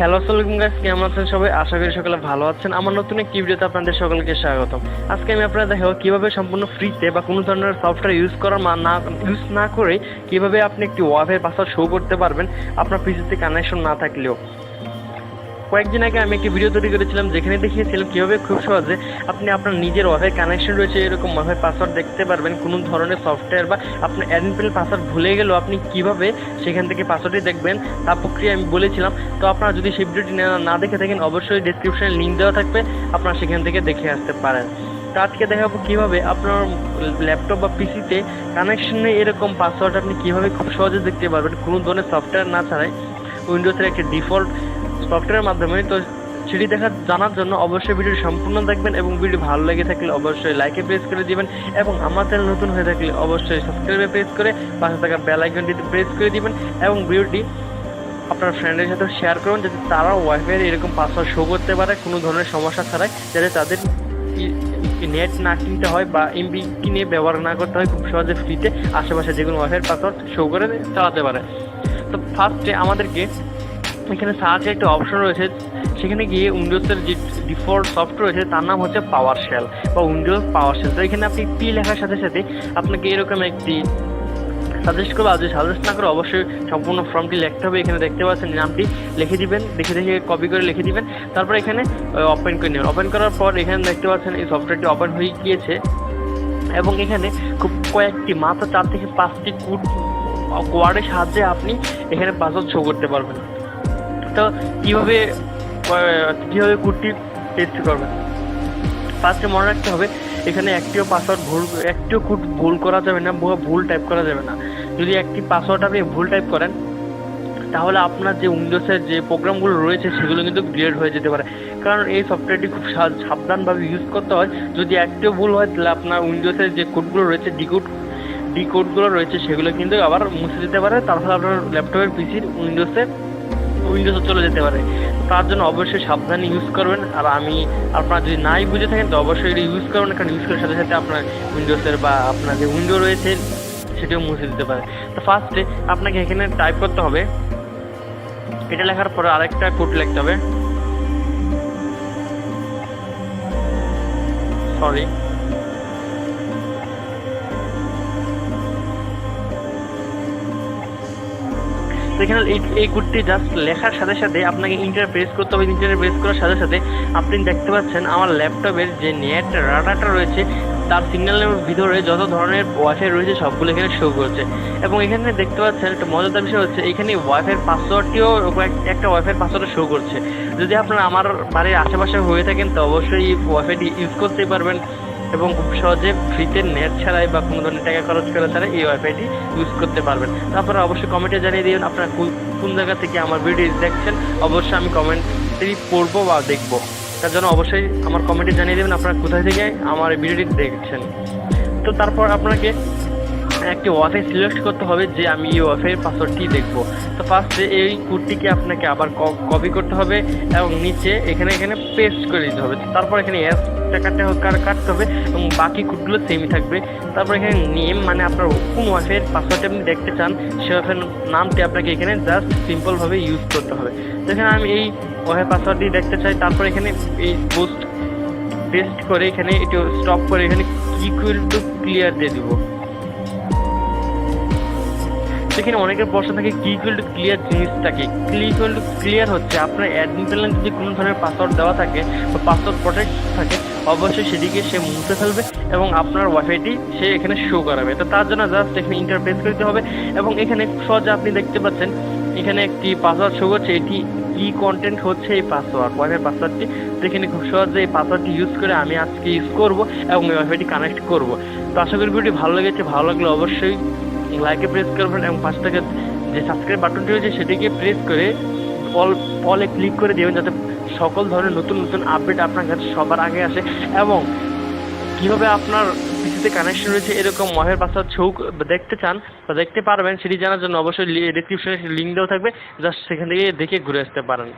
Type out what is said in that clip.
Hello আসসালামু guys, কেমন আছেন সবাই? আশা করি সকলে ভালো আছেন। আমার নতুন একটি ভিডিওতে আপনাদের সকলকে স্বাগতম। আজকে আমি আপনাদের দেখাবো কিভাবে সম্পূর্ণ ফ্রিতে বা কোনো ধরনের সফটওয়্যার ইউজ না করে কিভাবে আপনি একটি ওয়াইফাই পাসওয়ার্ড শো করতে পারবেন আপনার পিসিতে কানেকশন না থাকলেও। কয়েকদিন আগে আমি একটি ভিডিও তৈরি করেছিলাম যেখানে দেখিয়েছিলাম কীভাবে খুব সহজে আপনি আপনার নিজের ওয়াইফাই কানেকশন রয়েছে এরকম ওয়াইফাই পাসওয়ার্ড দেখতে পারবেন কোনো ধরনের সফটওয়্যার বা আপনার অ্যাডমিন প্যানেল পাসওয়ার্ড ভুলে গেলেও আপনি কীভাবে সেখান থেকে পাসওয়ার্ডটি দেখবেন তার প্রক্রিয়া আমি বলেছিলাম। তো আপনারা যদি সেই ভিডিওটি না দেখে থাকেন অবশ্যই ডেসক্রিপশনে লিঙ্ক দেওয়া থাকবে, আপনারা সেখান থেকে দেখে আসতে পারেন। তো আজকে দেখাবো কীভাবে আপনার ল্যাপটপ বা পিসিতে কানেকশনে এরকম পাসওয়ার্ড আপনি কীভাবে খুব সহজে দেখতে পারবেন কোনো ধরনের সফটওয়্যার না ছাড়াই উইন্ডোজের একটি ডিফল্ট সফটওয়্যারের মাধ্যমে। তো সেটি জানার জন্য অবশ্যই ভিডিওটি সম্পূর্ণ দেখবেন এবং ভিডিও ভালো লেগে থাকলে অবশ্যই লাইকে প্রেস করে দিবেন এবং আমার চ্যানেল নতুন হয়ে থাকলে অবশ্যই সাবস্ক্রাইবে প্রেস করে পাশে থাকা বেল আইকনটিতে প্রেস করে দিবেন এবং ভিডিওটি আপনার ফ্রেন্ডের সাথে শেয়ার করুন যাতে তারাও ওয়াইফাইয়ের এরকম পাসওয়ার্ড শো করতে পারে কোনো ধরনের সমস্যা ছাড়াই, যাতে তাদের নেট না কিনতে হয় বা এমবি কিনে ব্যবহার না করতে হয়, খুব সহজে ফ্রিতে আশেপাশে যে কোনো ওয়াইফাইয়ের পাসওয়ার্ড শো করে চালাতে পারে। তো ফার্স্টে আমাদেরকে এখানে সার্চে একটা অপশন রয়েছে, সেখানে গিয়ে উইন্ডোজের যে ডিফল্ট সফটওয়্যার রয়েছে তার নাম হচ্ছে পাওয়ার শেল বা উইন্ডোজ পাওয়ার শেল। তো এখানে আপনি পি লেখার সাথে সাথে আপনাকে এরকম একটি সাজেস্ট করবো, আর যদি সাজেস্ট না করে অবশ্যই সম্পূর্ণ ফর্মটি লিখতে হবে। এখানে দেখতে পাচ্ছেন নামটি লিখে দিবেন, দেখে কপি করে লিখে দিবেন, তারপর এখানে ওপেন করে নেবেন। ওপেন করার পর এখানে দেখতে পাচ্ছেন এই সফটওয়্যারটি ওপেন হয়ে গিয়েছে এবং এখানে খুব কয়েকটি মাত্র 4 থেকে 5টি কোয়ার্ডের সাহায্যে আপনি এখানে পাসওয়ার্ড শো করতে পারবেন। তো কীভাবে কোডটি টেস্ট করবেন, ফার্স্টে মনে রাখতে হবে এখানে একটিও কোড ভুল করা যাবে না, ভুল টাইপ করা যাবে না। যদি একটি পাসওয়ার্ড আপনি ভুল টাইপ করেন তাহলে আপনার যে উইন্ডোজের যে প্রোগ্রামগুলো রয়েছে সেগুলো কিন্তু ডিলিট হয়ে যেতে পারে, কারণ এই সফটওয়্যারটি খুব সাবধানভাবে ইউজ করতে হয়। যদি একটিও ভুল হয় তাহলে আপনার উইন্ডোজের যে কোডগুলো রয়েছে ডিকোডগুলো রয়েছে সেগুলো কিন্তু আবার মুছে দিতে পারে, তারপরে আপনার ল্যাপটপের পিসির উইন্ডোজে চলে যেতে পারে। তার জন্য অবশ্যই সাবধানে ইউজ করবেন। আর আপনারা যদি নাই বুঝে থাকেন তো অবশ্যই এটা ইউজ করবেন, কারণ ইউজ করার সাথে সাথে আপনার উইন্ডোজের বা আপনার যে উইন্ডো রয়েছে সেটিও মুছে দিতে পারে। তো ফার্স্টে আপনাকে এখানে টাইপ করতে হবে, এটা লেখার পরে আরেকটা কোড লিখতে হবে, সরি এখানে এই কোডটি জাস্ট লেখার সাথে সাথে আপনাকে ইন্টার প্রেস করতে হবে। ইন্টার প্রেস করার সাথে সাথে আপনি দেখতে পাচ্ছেন আমার ল্যাপটপের যে নেট রাডারটা রয়েছে তার সিগন্যালের ভিতরে যত ধরনের ওয়াইফাই রয়েছে সবগুলো এখানে শো করছে। এবং এখানে দেখতে পাচ্ছেন একটা মজাদার বিষয় হচ্ছে এখানে ওয়াইফাইয়ের পাসওয়ার্ডটিও একটা ওয়াইফাইয়ের পাসওয়ার্ড শো করছে। যদি আপনারা আমার বাড়ির আশেপাশে হয়ে থাকেন তো অবশ্যই এই ওয়াইফাইটি ইউজ করতেই পারবেন এবং খুব সহজে ফ্রিতে নেট ছাড়াই বা কোনো ধরনের টাকা খরচ করা ছাড়াই এই ওয়াইফাইটি ইউজ করতে পারবেন। তারপরে অবশ্যই কমেন্টে জানিয়ে দিবেন আপনারা কোন জায়গা থেকে আমার ভিডিও দেখছেন, অবশ্যই আমি কমেন্টটি পড়বো বা দেখবো। তার জন্য অবশ্যই আমার কমেন্টে জানিয়ে দেবেন আপনারা কোথায় থেকে আমার এই ভিডিওটি দেখছেন। তো তারপর আপনাকে একটি ওয়াইফাই সিলেক্ট করতে হবে যে আমি এই ওয়াইফাইয়ের পাসওয়ার্ডটি দেখবো। তো ফার্স্টে এই কোডটিকে আপনাকে আবার কপি করতে হবে এবং নিচে এখানে পেস্ট করে দিতে হবে। তারপর এখানে কাটতে হবে এবং বাকি কোডগুলো সেমই থাকবে। তারপর এখানে নেম মানে আপনার কোন ওয়াইফাইয়ের পাসওয়ার্ডটি আপনি দেখতে চান সে ওয়াইফাইয়ের নামটি আপনাকে এখানে জাস্ট সিম্পলভাবে ইউজ করতে হবে। তো এখানে আমি এই ওয়াইফাই পাসওয়ার্ডটি দেখতে চাই, তারপর এখানে এই পেস্ট করে এখানে একটু স্টপ করে এখানে ইকুয়াল টু ক্লিয়ার দিয়ে দিব। সেখানে অনেকের প্রশ্ন থাকে কি ইকুয়াল টু ক্লিয়ার জিনিসটাকে। ইকুয়াল টু ক্লিয়ার হচ্ছে আপনার অ্যাডমিন প্যানেলে যদি কোনো ধরনের পাসওয়ার্ড দেওয়া থাকে বা পাসওয়ার্ড প্রোটেক্ট থাকে অবশ্যই সেটিকে সে মুছে ফেলবে এবং আপনার ওয়াইফাইটি সে এখানে শো করাবে। তো তার জন্য জাস্ট এখানে ইন্টারপ্রেস করতে হবে এবং এখানে সহজে আপনি দেখতে পাচ্ছেন এখানে একটি পাসওয়ার্ড শো করছে, এটি কি কন্টেন্ট হচ্ছে এই পাসওয়ার্ড ওয়াইফাই পাসওয়ার্ডটি। তো এখানে খুব সহজে এই পাসওয়ার্ডটি ইউজ করে আমি আজকে ইউজ করবো এবং এই ওয়াইফাইটি কানেক্ট করবো। তো আশা করি ভিডিওটি ভালো লেগেছে, ভালো লাগলে অবশ্যই লাইকে প্রেস করবেন এবং পাশে থেকে যে সাবস্ক্রাইব বাটনটি রয়েছে সেটিকে প্রেস করে অলে ক্লিক করে দেবেন যাতে সকল ধরনের নতুন আপডেট আপনার কাছে সবার আগে আসে। এবং কীভাবে আপনার পিসিতে কানেকশন রয়েছে এরকম ওয়াইফাই পাসওয়ার্ড দেখতে চান বা দেখতে পারবেন সেটি জানার জন্য অবশ্যই ডেসক্রিপশনে লিঙ্ক দেওয়া থাকবে, জাস্ট সেখান থেকে দেখে ঘুরে আসতে পারেন।